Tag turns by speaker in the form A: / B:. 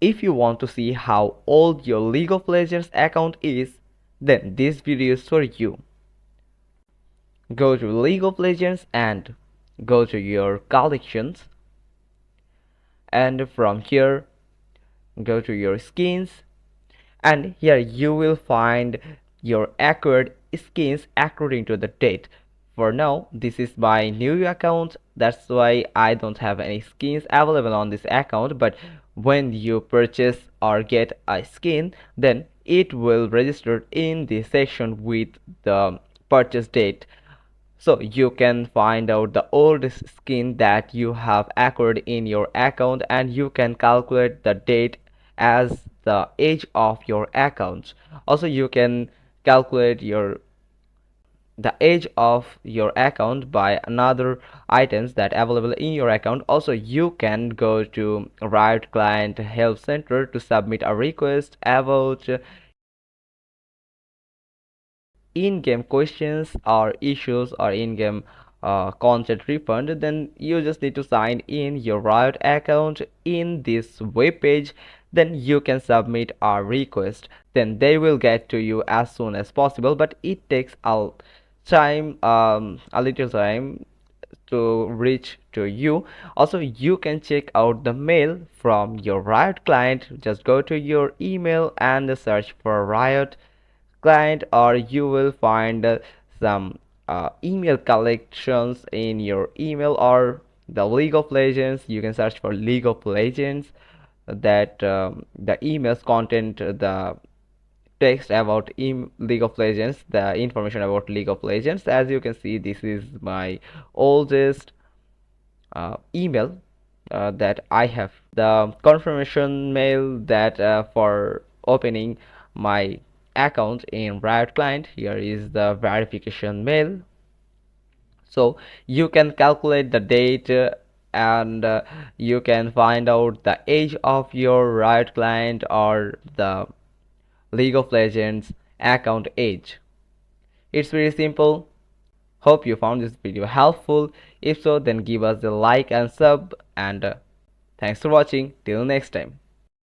A: If you want to see how old your League of Legends account is, then this video is for you. Go to League of Legends and go to your collections, and from here go to your skins, and here you will find your accurate skins according to the date. For now, this is my new account, that's why I don't have any skins available on this account, but when you purchase or get a skin, then it will register in the section with the purchase date. So you can find out the oldest skin that you have acquired in your account, and you can calculate the date as the age of your account. Also, you can calculate the age of your account by another items that available in your account. Also, you can go to Riot Client Help Center to submit a request about in-game questions or issues or in-game content refund. Then you just need to sign in your Riot account in this web page. Then you can submit a request, then they will get to you as soon as possible, but it takes a little time to reach to you. Also, you can check out the mail from your Riot client. Just go to your email and search for Riot client, or you will find some email collections in your email, or the League of Legends. You can search for League of Legends, that the emails content the text about League of Legends, the information about League of Legends. As you can see, this is my oldest email that I have. The confirmation mail that for opening my account in Riot Client. Here is the verification mail. So you can calculate the date, and you can find out the age of your Riot Client or the League of Legends account age. It's very simple. Hope you found this video helpful. If so, then give us a like and sub, and thanks for watching. Till next time.